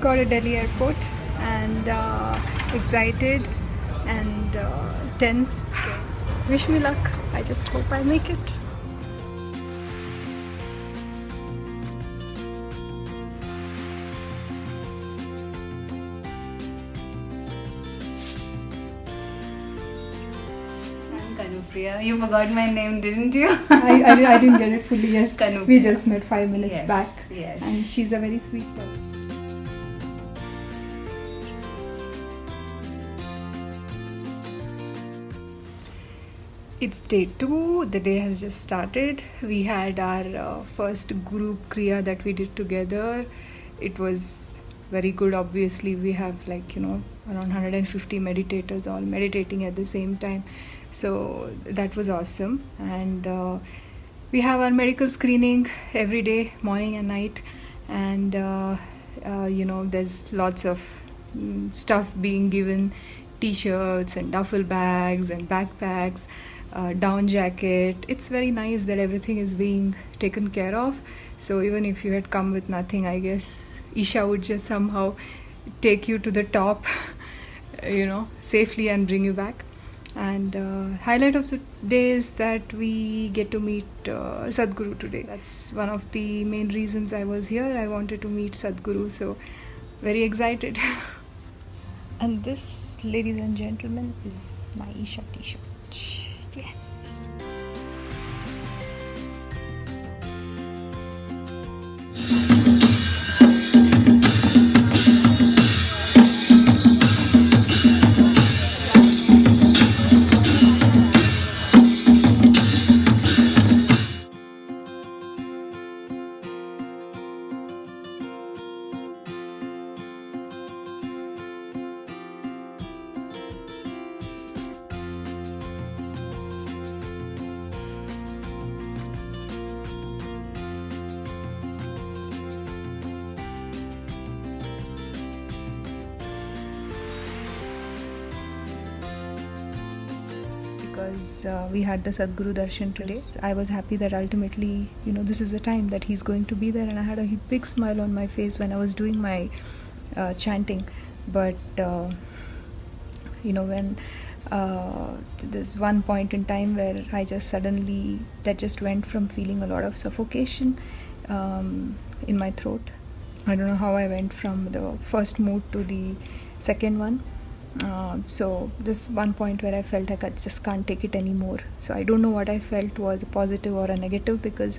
got to Delhi airport and excited and tense. Wish me luck. I just hope I make it. Kanupriya. You forgot my name, didn't you? I didn't get it fully, yes. Kanupriya. We just met 5 minutes Yes, back. yes. And she's a very sweet person. It's day 2. The day has just started. We had our first group kriya that we did together. It was very good. Obviously, we have around 150 meditators all meditating at the same time. So that was awesome. And we have our medical screening every day, morning and night. And there's lots of stuff being given, t-shirts and duffel bags and backpacks, down jacket. It's very nice that everything is being taken care of. So even if you had come with nothing, I guess Isha would just somehow take you to the top safely and bring you back. And highlight of the day is that we get to meet Sadhguru today. That's one of the main reasons I was here. I wanted to meet Sadhguru, so very excited. And this, ladies and gentlemen, is my Isha t-shirt. Yes. Because we had the Sadhguru Darshan today. I was happy that ultimately, this is the time that he's going to be there, and I had a big smile on my face when I was doing my chanting. But when there's one point in time where I just suddenly, that just went from feeling a lot of suffocation in my throat. I don't know how I went from the first mood to the second one. So this one point where I felt like I just can't take it anymore. So I don't know what I felt was a positive or a negative, because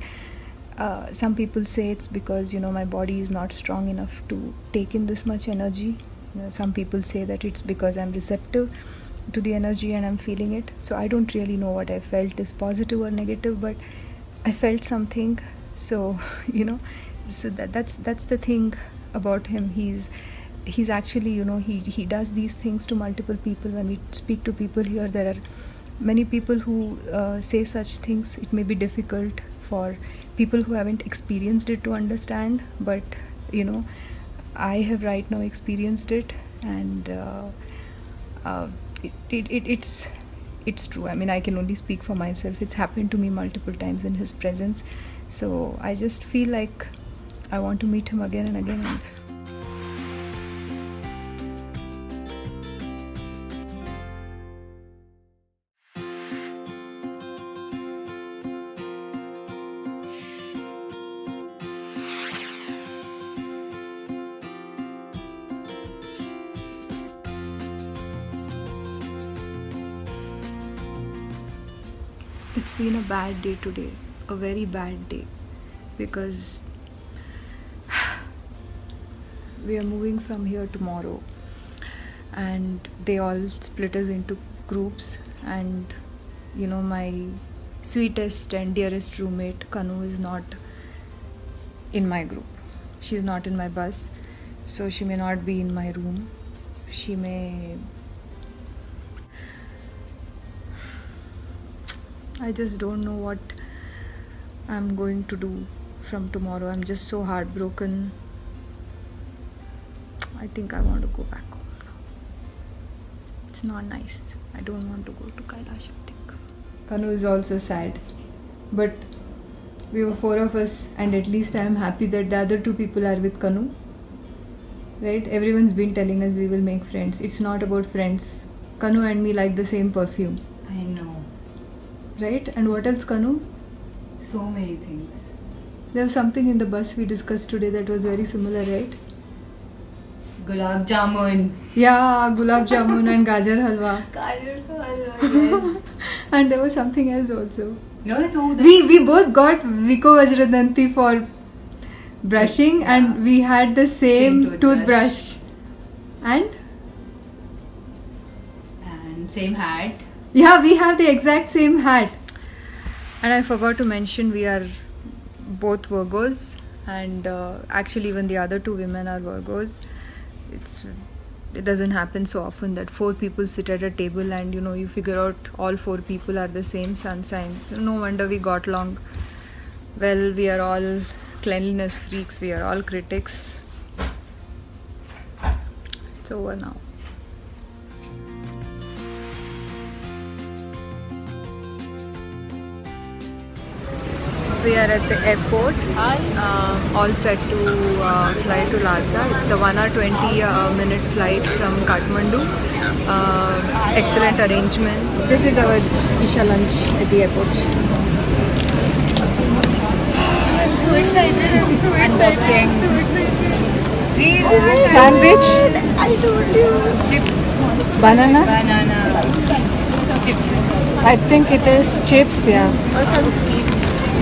some people say it's because my body is not strong enough to take in this much energy. Some people say that it's because I'm receptive to the energy and I'm feeling it. So I don't really know what I felt is positive or negative, but I felt something. So so that's the thing about him. He's actually, he does these things to multiple people. When we speak to people here, there are many people who say such things. It may be difficult for people who haven't experienced it to understand, but I have right now experienced it, and it's true. I mean, I can only speak for myself. It's happened to me multiple times in his presence. So I just feel like I want to meet him again and again. It's been a bad day today, a very bad day, because we are moving from here tomorrow, and they all split us into groups, and my sweetest and dearest roommate Kanu is not in my group. She's not in my bus, so she may not be in my room. She may... I just don't know what I'm going to do from tomorrow. I'm just so heartbroken. I think I want to go back home now. It's not nice. I don't want to go to Kailas, I think. Kanu is also sad. But we were 4 of us, and at least I am happy that the other 2 people are with Kanu. right? Everyone's been telling us we will make friends. It's not about friends. Kanu and me like the same perfume, I know. right? And what else, Kanu? So many things. There was something in the bus we discussed today that was very similar, right? Gulab jamun. Yeah, gulab jamun and gajar halwa. Gajar halwa, yes. And there was something else also. No, so We both got Vico Vajradanti for brushing, Yeah. and we had the same Same toothbrush. And same hat. yeah, we have the exact same hat. And I forgot to mention we are both Virgos, and actually even the other two women are Virgos. It doesn't happen so often that 4 people sit at a table and you figure out all 4 people are the same sun sign. No wonder we got along. Well, we are all cleanliness freaks, we are all critics. It's over now. We are at the airport, all set to fly to Lhasa. It's a 1 hour 20 minute flight from Kathmandu. Excellent arrangements. This is our Isha lunch at the airport. I'm so excited. Unboxing. See, Sandwich. I told you. Chips. Banana. Chips. I think it is chips, yeah. Or some sweet.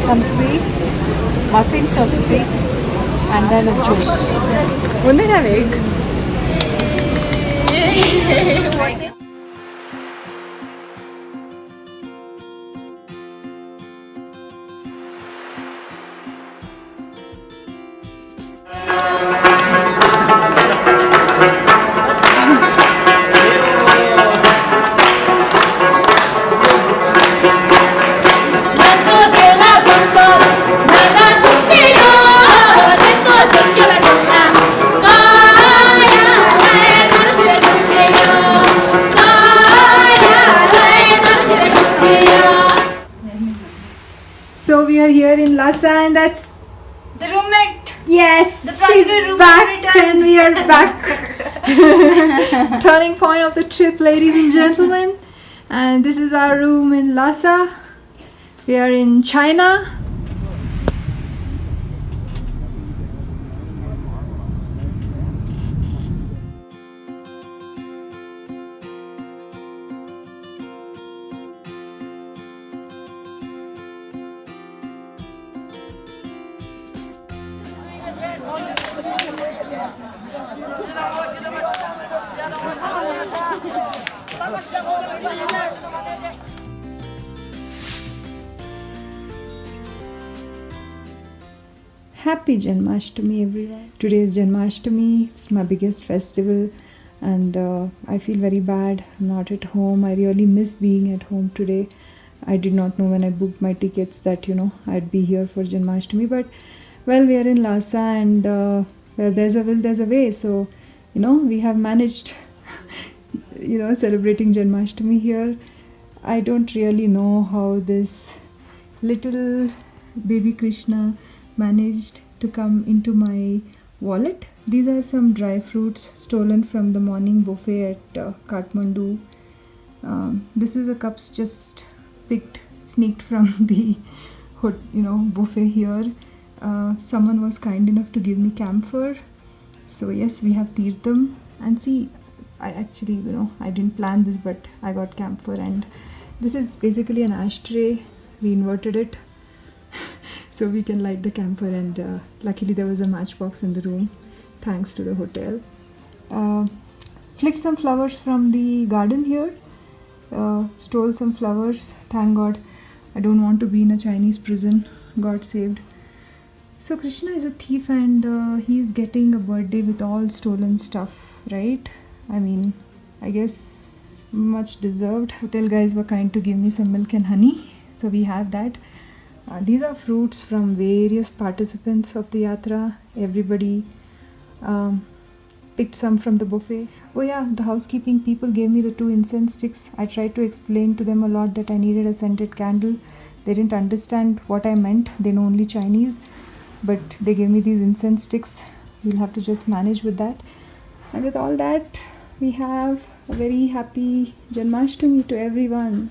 Some sweets, muffins or sweets, and then a juice. Wouldn't it have egg? So we are here in Lhasa, and that's The roommate. yes, The she's prodigal roommate back, returns. and we are back. Turning point of the trip, ladies and gentlemen. And this is our room in Lhasa. We are in China. Happy Janmashtami, everyone. Today is Janmashtami. It's my biggest festival, and I feel very bad. I'm not at home. I really miss being at home today. I did not know when I booked my tickets that I'd be here for Janmashtami, but well, we are in Lhasa, and where there's a will, there's a way. So we have managed celebrating Janmashtami here. I don't really know how this little baby Krishna managed to come into my wallet. These are some dry fruits stolen from the morning buffet at Kathmandu. This is a cups just sneaked from the buffet here. Someone was kind enough to give me camphor. So yes, we have tirtham, and see, I actually I didn't plan this, but I got camphor, and this is basically an ashtray. We inverted it so we can light the camphor, and luckily there was a matchbox in the room thanks to the hotel. Flicked some flowers from the garden here, stole some flowers. Thank God, I don't want to be in a Chinese prison. God saved. So Krishna is a thief, and he's getting a birthday with all stolen stuff, right? I mean, I guess much deserved. Hotel guys were kind to give me some milk and honey, so we have that. These are fruits from various participants of the Yatra. Everybody picked some from the buffet. Oh yeah, the housekeeping people gave me the 2 incense sticks. I tried to explain to them a lot that I needed a scented candle. They didn't understand what I meant. They know only Chinese, but they gave me these incense sticks. We'll have to just manage with that. And with all that, we have a very happy Janmashtami to everyone.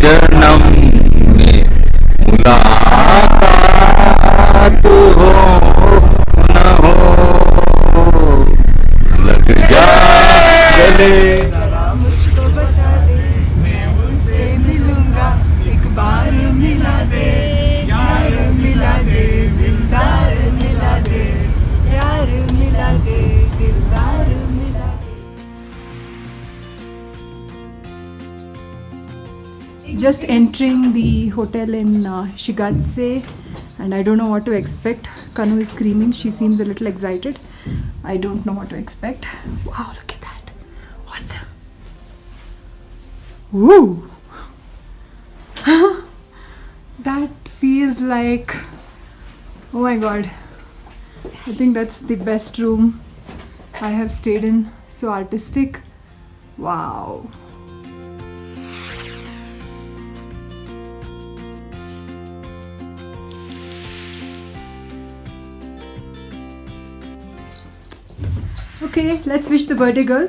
जन्म में मुलाकात हो न हो लग जा गले जरा मुझको बता दे मैं उससे मिलूंगा एक बार मिला दे यार मिला दे दिलदार मिला दे यार मिला दे दिलदार मिला दे. Just entering the hotel in Shigatse, and I don't know what to expect. Kanu is screaming. She seems a little excited. I don't know what to expect. Wow, look at that. Awesome. Woo! That feels like, oh my god. I think that's the best room I have stayed in. So artistic. Wow. Okay, let's wish the birthday girl.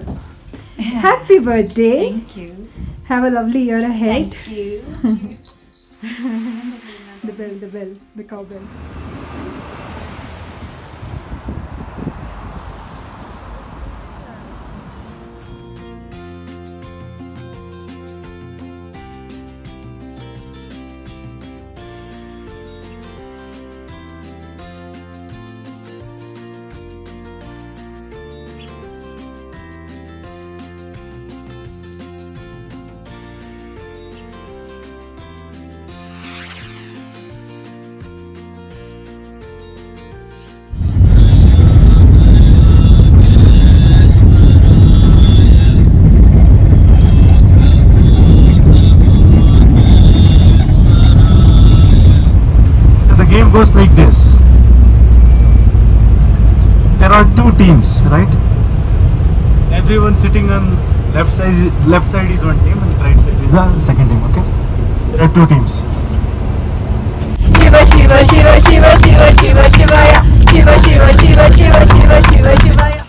Happy birthday. Thank you. Have a lovely year ahead. Thank you. The bell, the cowbell. Goes like this. There are two teams, right? Everyone sitting on left side is one team and right side is the second team. Okay, there are two teams. Shiva Shiva Shiva Shiva Shiva Shiva Shivaya Shiva Shiva Shiva Shiva Shiva Shiva Shivaya.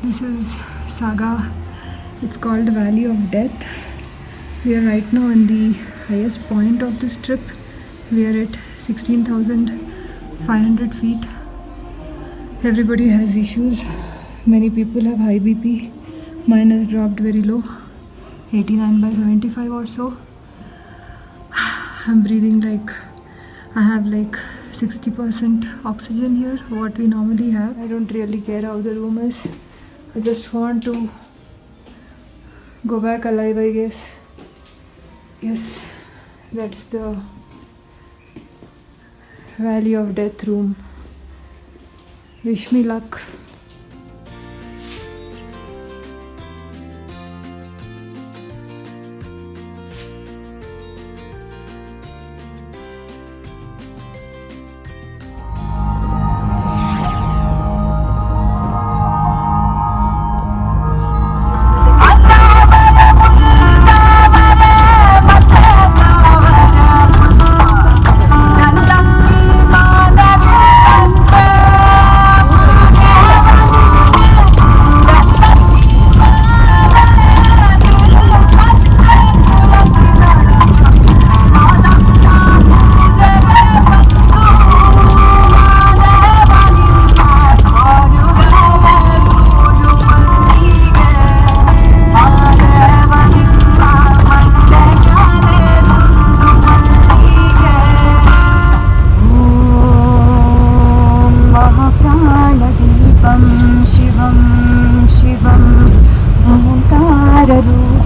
This is Saga. It's called the Valley of Death. We are right now in the highest point of this trip. We are at 16,500 feet. Everybody has issues. Many people have high BP. Mine has dropped very low, 89/75 or so. I'm breathing like I have like 60% oxygen here, what we normally have. I don't really care how the room is. I just want to go back alive, I guess. Yes, that's the Valley of Death room. Wish me luck.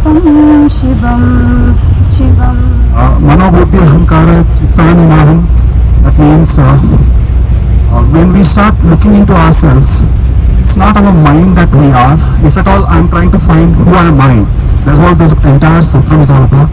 Shivam, Shivam. Manobuddhi Ahankara Chittani Maham. That means when we start looking into ourselves, it's not our mind that we are. If at all I'm trying to find who am I, that's what this entire sutram is all about.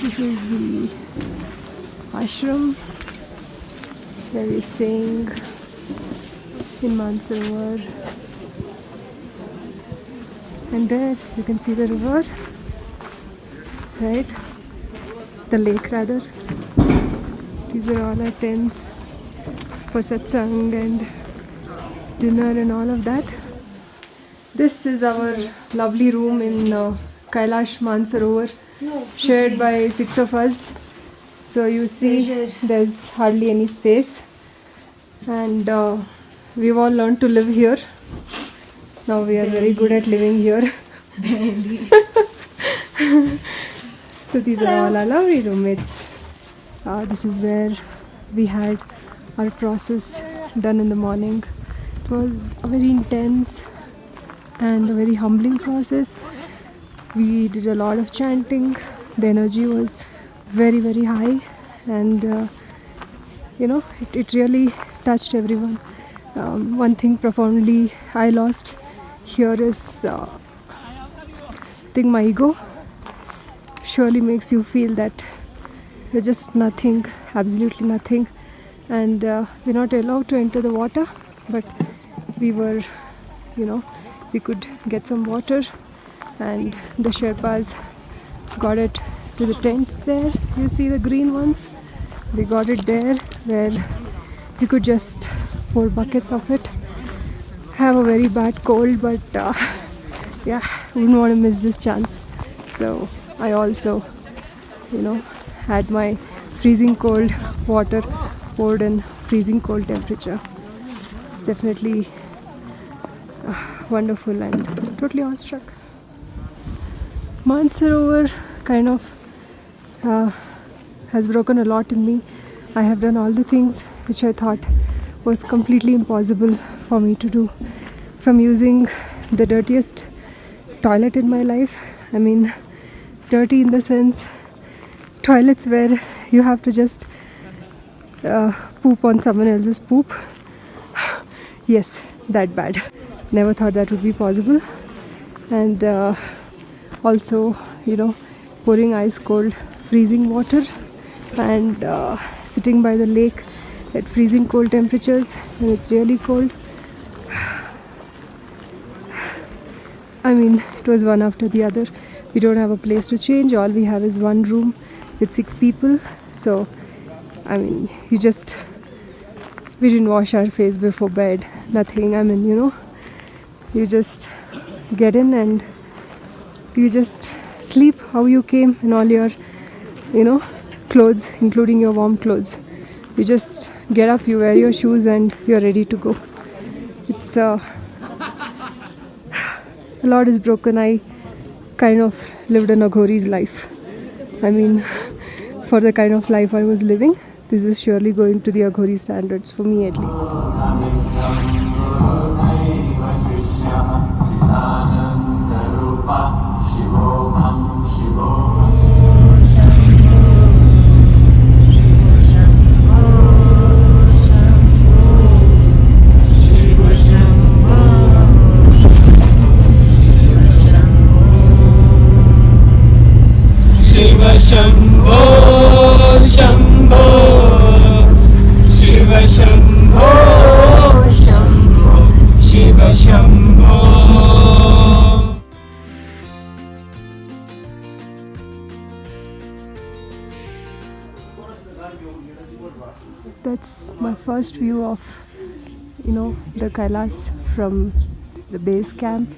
This is the ashram where we're staying in Mansarovar. And there you can see the river, right? The lake rather. These are all our tents for satsang and dinner and all of that. This is our lovely room in Kailas Mansarovar, shared by 6 of us. So you see there's hardly any space, and we've all learned to live here. Now we are very good at living here. So these are all our lovely roommates. This is where we had our process done in the morning. It was a very intense and a very humbling process. We did a lot of chanting. The energy was very, very high, and it really touched everyone. One thing profoundly I lost here is I think my ego surely makes you feel that you're just nothing, absolutely nothing, and we're not allowed to enter the water, but we were, we could get some water, and the Sherpas got it to the tents there. You see the green ones? They got it there where you could just pour buckets of it. Have a very bad cold, but yeah, wouldn't want to miss this chance. So I also, had my freezing cold water poured in freezing cold temperature. It's definitely wonderful and totally awestruck. Mansarovar kind of has broken a lot in me. I have done all the things which I thought was completely impossible for me to do. From using the dirtiest toilet in my life, I mean dirty in the sense toilets where you have to just poop on someone else's poop. Yes, that bad. Never thought that would be possible. And also, pouring ice cold freezing water and sitting by the lake at freezing cold temperatures when it's really cold. I mean, it was one after the other. We don't have a place to change. All we have is one room with 6 people. So, I mean, we didn't wash our face before bed. Nothing. I mean, you just get in and you just sleep how you came in all your, clothes, including your warm clothes. You just get up, you wear your shoes, and you're ready to go. It's a lot is broken. I kind of lived a Aghori's life. I mean, for the kind of life I was living, this is surely going to the Aghori standards, for me at least. Shambho, Shambho, Shiva Shambho, Shambho, Shiva Shambho. That's my first view of the Kailas from the base camp.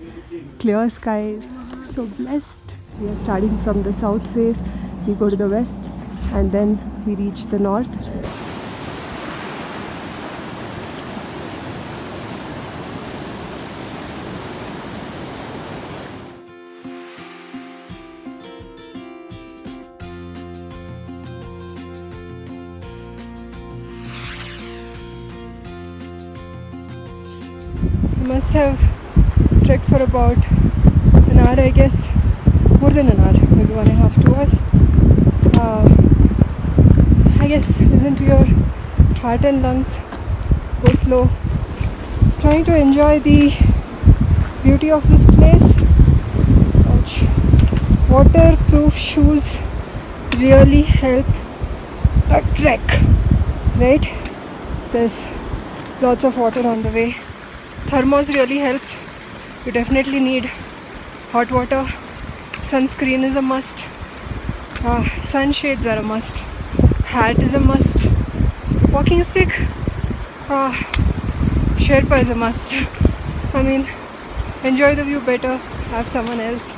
Clear skies, so blessed. We are starting from the south face, we go to the west, and then we reach the north. I must have trekked for about an hour, I guess, more than an hour, maybe 1.5, 2 hours. I guess listen to your heart and lungs, go slow, trying to enjoy the beauty of this place. Ouch. Waterproof shoes really help the trek, right? There's lots of water on the way. Thermos really helps. You definitely need hot water. Sunscreen is a must. Sunshades are a must. Hat is a must. Walking stick, Sherpa is a must. I mean, enjoy the view better. Have someone else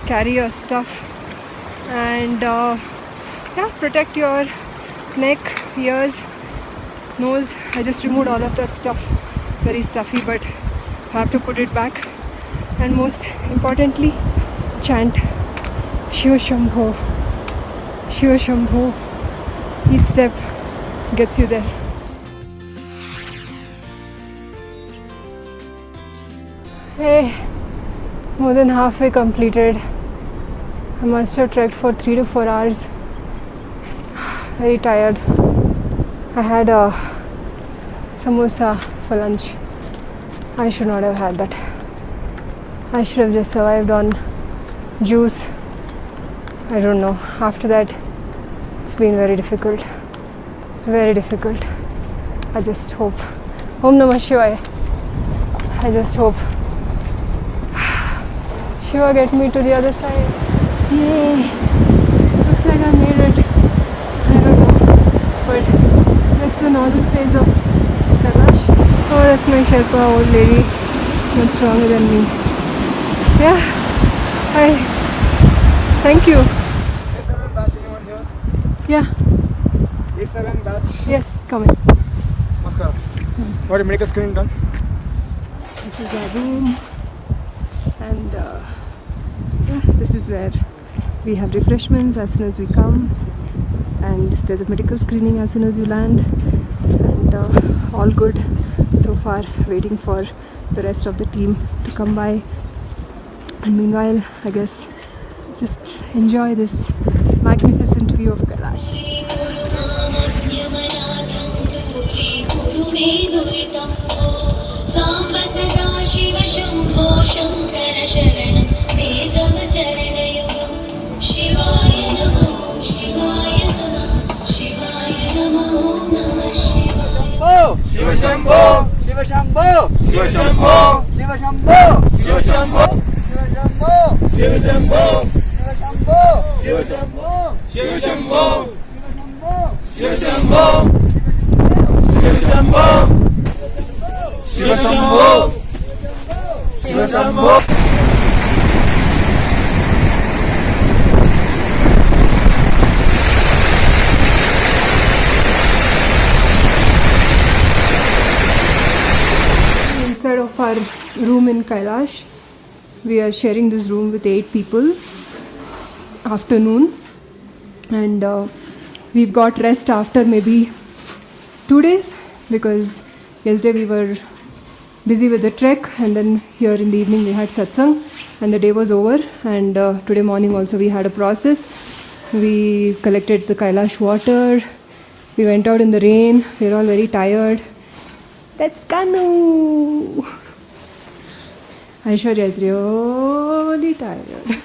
carry your stuff, and protect your neck, ears, nose. I just removed all of that stuff. Very stuffy, but have to put it back. And most importantly, chant Shiva Shambho, Shiva Shambho. Each step gets you there. Hey, more than halfway completed. I must have trekked for 3 to 4 hours. Very tired. I had a samosa for lunch. I should not have had that. I should have just survived on juice. I don't know. After that, it's been very difficult. Very difficult. I just hope. Om Namah Shivaya. I just hope Shiva get me to the other side. Yay! Looks like I made it. I don't know. But that's the northern phase of Kailash. Oh, that's my Sherpa old lady. Much stronger than me. Yeah. Thank you. A7 batch, anyone here? Yeah. A7 batch. Yes, come in. Namaskar. Got your medical screening done? This is our room. And this is where we have refreshments as soon as we come. And there's a medical screening as soon as you land. And all good so far, waiting for the rest of the team to come by. And meanwhile, I guess just enjoy this magnificent view of Kailash. Shiv Shambho Shankar शरणं वेदव चरणयुगं शिवाय नमो शिवाय नमः शिवाय नमो नमः शिवाय Shiv Shambho Shiv Shambho Shiv Shambho Shiv Shambho Shiv Shambho Shiv Shambho Shiv Shambho Shiv Shambho Shiv Shambho Shiv Shambho Shiv Shambho Shiv Shambho Shiv Shambho Inside of our room in Kailash, we are sharing this room with 8 people. Afternoon, and we've got rest after maybe 2 days, because yesterday we were busy with the trek, and then here in the evening we had satsang, and the day was over. And today morning also we had a process. We collected the Kailash water, we went out in the rain, we are all very tired. That's Kanu. Aishwarya is really tired.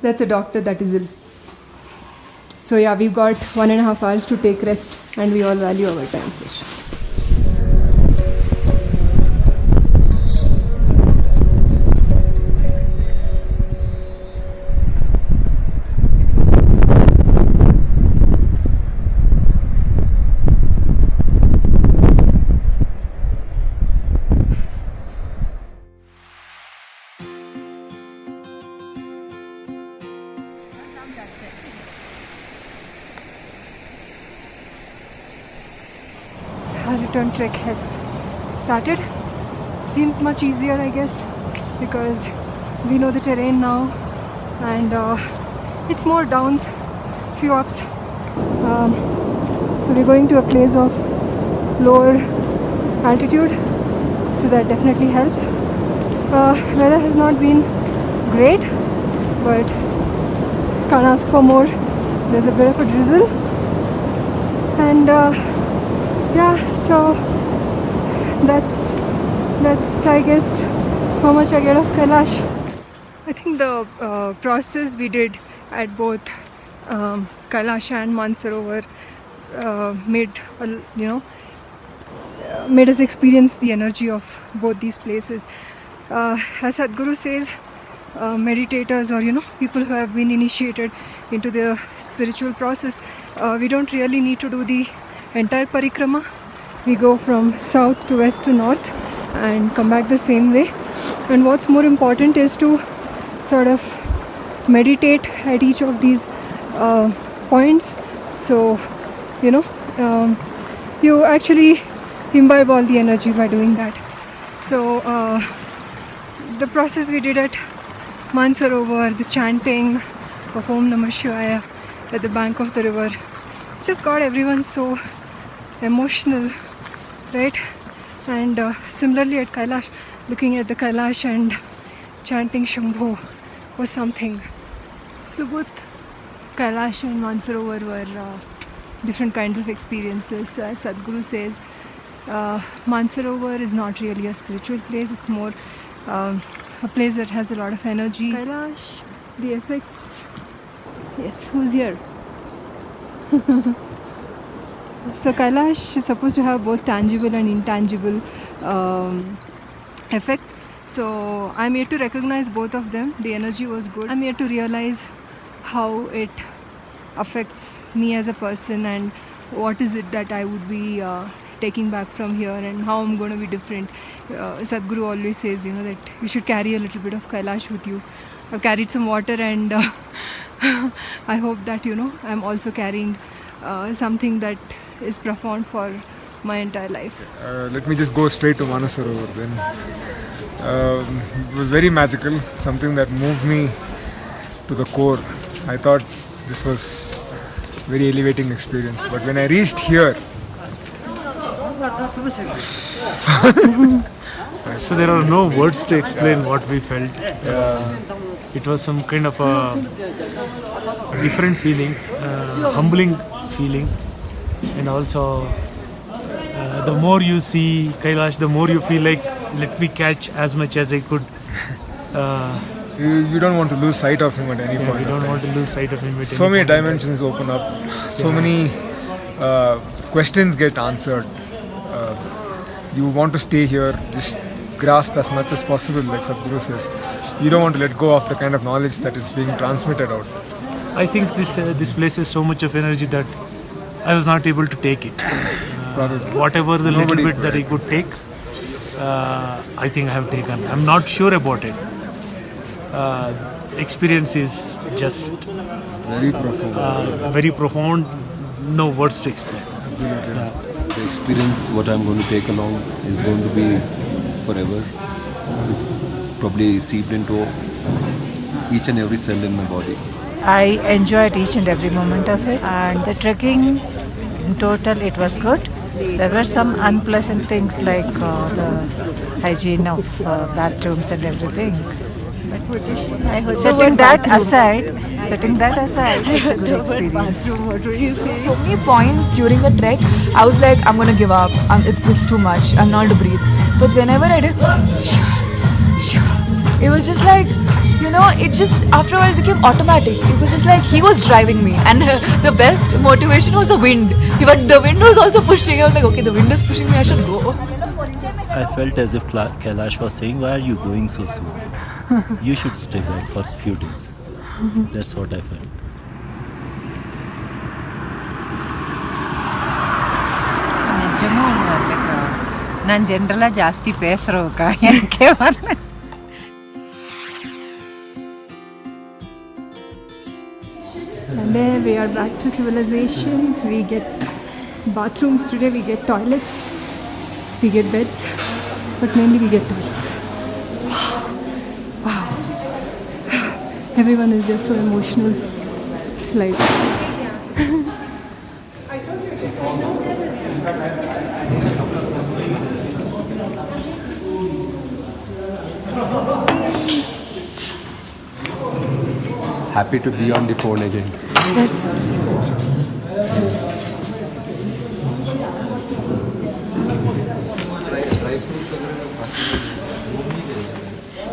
That's a doctor that is ill. So yeah, we've got 1.5 hours to take rest, and we all value our time. return trek has started. Seems much easier, I guess, because we know the terrain now, and it's more downs, few ups. So we're going to a place of lower altitude, so that definitely helps. Weather has not been great, but can't ask for more. There's a bit of a drizzle, and yeah, so that's I guess how much I get of Kailash. I think the process we did at both Kailash and Mansarovar made us experience the energy of both these places. As Sadhguru says, meditators or people who have been initiated into the spiritual process, we don't really need to do the entire parikrama. We go from south to west to north and come back the same way. And what's more important is to sort of meditate at each of these points. So you actually imbibe all the energy by doing that. So the process we did at Mansarovar, the chanting of Om Namah Shivaya at the bank of the river, just got everyone so emotional, right? And similarly at Kailash, looking at the Kailash and chanting Shambho was something. So both Kailash and Mansarovar were different kinds of experiences. So as Sadhguru says, Mansarovar is not really a spiritual place, it's more a place that has a lot of energy. Kailash, the effects. Yes, who's here? So Kailash is supposed to have both tangible and intangible effects. So I'm here to recognize both of them. The energy was good. I'm here to realize how it affects me as a person and what is it that I would be taking back from here and how I'm going to be different. Sadhguru always says, that you should carry a little bit of Kailash with you. I've carried some water and I hope that, I'm also carrying something that is profound for my entire life. Let me just go straight to Manasarovar then. It was very magical, something that moved me to the core. I thought this was very elevating experience, but when I reached here, So there are no words to explain what we felt. It was some kind of a different feeling, humbling feeling, and also the more you see Kailash, the more you feel like, let me catch as much as I could. you don't want to lose sight of him at any point. You don't want to lose sight of him. At So any many point. dimensions open up. So many questions get answered. You want to stay here, just grasp as much as possible, like Sadhguru says. You don't want to let go of the kind of knowledge that is being transmitted out. I think this place is so much of energy that I was not able to take it. Whatever the little bit that I could take, I think I have taken. I'm not sure about it. Experience is just very profound. No words to explain. The experience, what I'm going to take along, is going to be forever. It's probably seeped into each and every cell in my body. I enjoyed each and every moment of it, and the trekking in total, it was good. There were some unpleasant things like the hygiene of bathrooms and everything. But setting that aside, it's a good experience. So many points during the trek, I was like, I'm gonna give up. It's too much. I'm not able to breathe. But whenever I did, it was just like, it just after a while became automatic. It was just like he was driving me, and the best motivation was the wind. But the wind was also pushing. I was like, okay, the wind is pushing me. I should go. I felt as if Kailash was saying, why are you going so soon? You should stay back for a few days. That's what I felt. ನಾನು ಜನರಲ್ಲ ಜಾಸ್ತಿ ಪೇಸರೋಕ ಏನಕ್ಕೆ ಬರಲ್ಲ. And then we are back to civilization. We get bathrooms today, we get toilets. we get beds, but mainly we get toilets. Wow. Everyone is just so emotional. It's like Happy to be on the phone again. yes.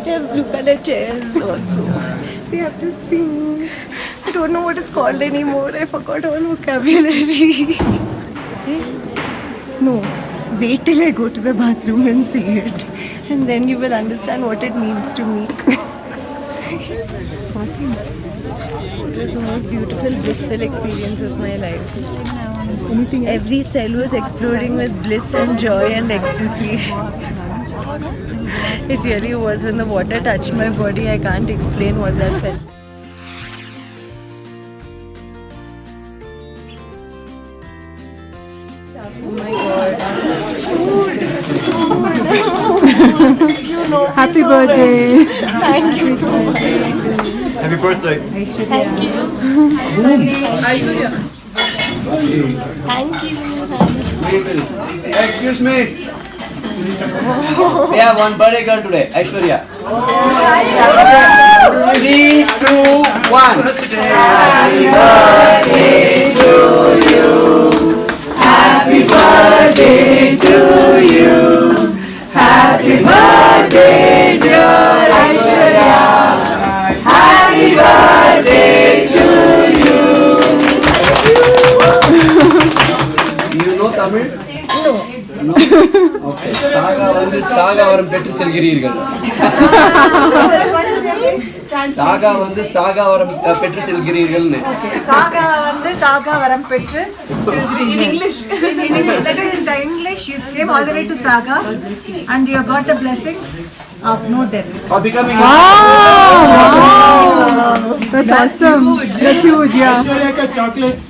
They have blue color chairs also. They have this thing. I don't know what it's called anymore. I forgot all vocabulary. Okay? No. Wait till I go to the bathroom and see it. And then you will understand what it means to me. It was the most beautiful, blissful experience of my life. Anything else? Every cell was exploding with bliss and joy and ecstasy. It really was. When the water touched my body, I can't explain what that felt. Oh my god. Food. You know me Happy so birthday. well. Thank you so much. Happy birthday. Thank you. Thank you. Excuse me. We have one birthday girl today, Aishwarya. 3, 2, 1. Happy birthday to you. Happy birthday to you. Happy birthday, dear Aishwarya. Happy birthday to you. You know Tamil? No. Okay. சாகாவரம் பெற்று செல்கிறீர்கள். சாகாவரம் பெற்று செல்கிறீர்கள்னு. சாகாவரம் பெற்று In English. that is in the English, you came all the way to Saga and you got the blessings of no death. Or becoming That's awesome. That's huge, yeah. Aishwarya ka chocolates.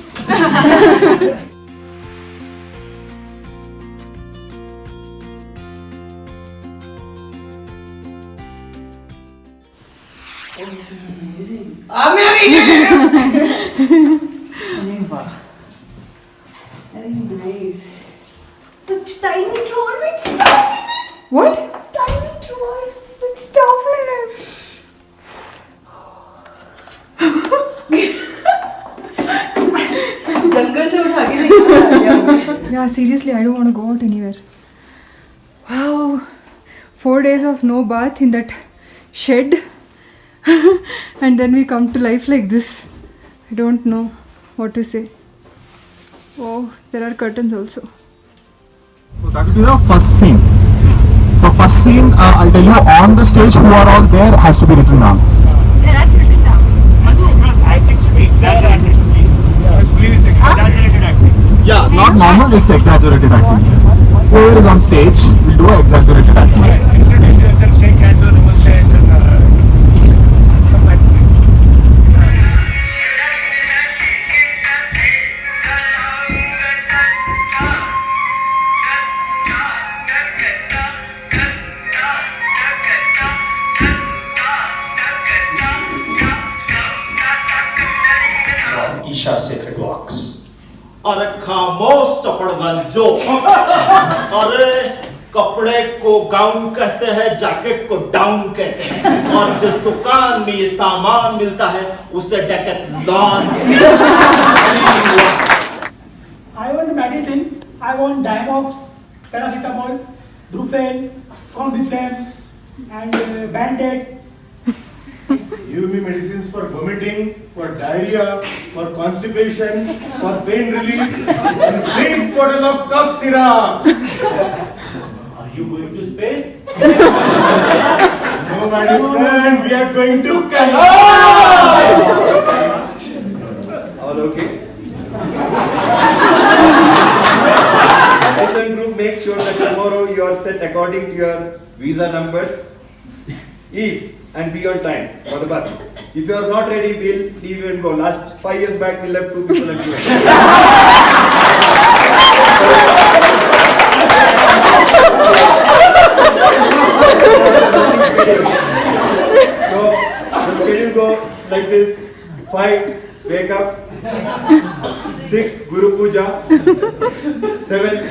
Tiny drawer with stuff in it. What? Tiny drawer with stuff in it. जंगल से उठा के निकाला. Yeah, seriously, I don't want to go out anywhere. Wow. 4 days of no bath in that shed. And then we come to life like this. I don't know what to say. Oh, there are curtains also. So that will be the first scene. So first scene, I'll tell you on the stage who are all there has to be written down. Yeah, that's written down. Exaggerated, please. Yes, please, exaggerated acting. Yeah, not normal, it's exaggerated acting. Whoever is on stage will do exaggerated acting. Introduce yourself, shake hand, do namaste, and some acting. Isha Sacred Walks. अरे खामोश चपड़गंजो। अरे कपड़े को gown कहते हैं, jacket को down कहते हैं, और जिस दुकान में ये सामान मिलता है उसे Decathlon. I want medicine. I want Diamox, paracetamol, Brufen, Combiflam, and Band-Aid. Give me medicines for vomiting, for diarrhea, for constipation, for pain relief, and a big bottle of cough syrup. Are you going to space? No, my friend, we are going to Kailas. All okay? Listen, group, make sure that tomorrow you are set according to your visa numbers. Eat and be on time for the bus. If you are not ready, we'll leave you and go. Last 5 years back, we left 2 people and 2.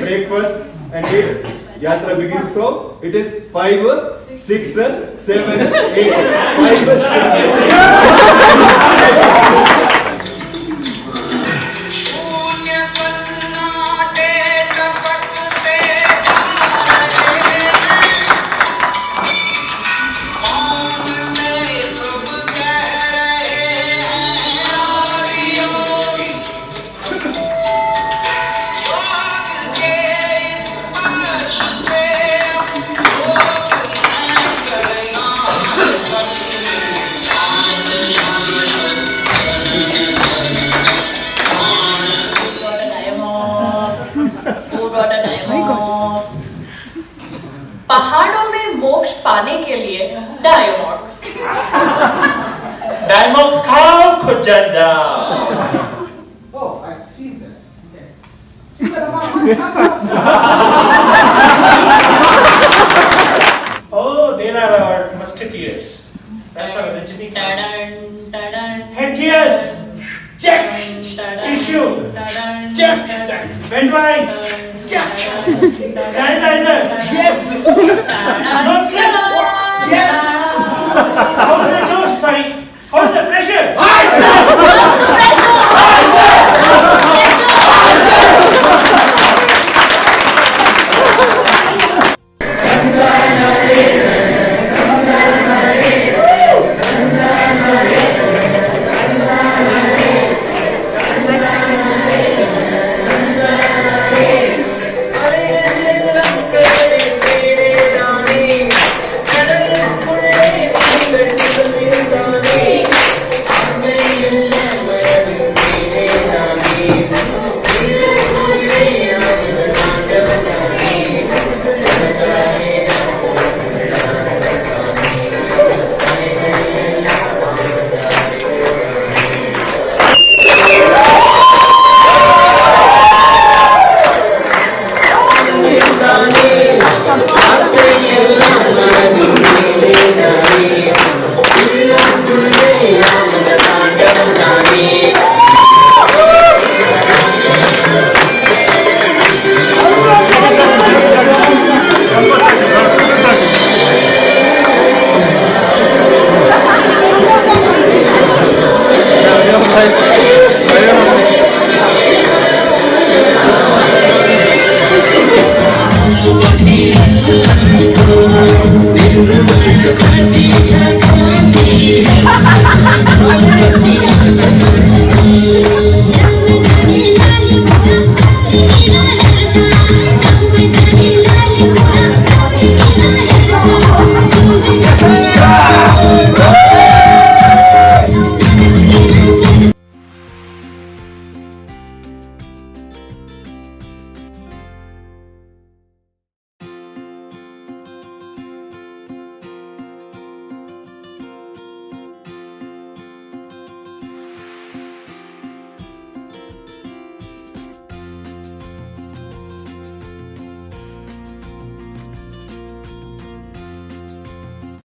breakfast and eat. Yatra begins. So it is 5, 6, 7, 8. 5, पहाड़ों में मोक्ष पाने के लिए Diamox Diamox खाओ खुद जान जाओ Oh, there are our musketeers. That's our Rajini. Headgears. Check. Tissue. Check. Bent wipes. Check. Sanitizer. Yes.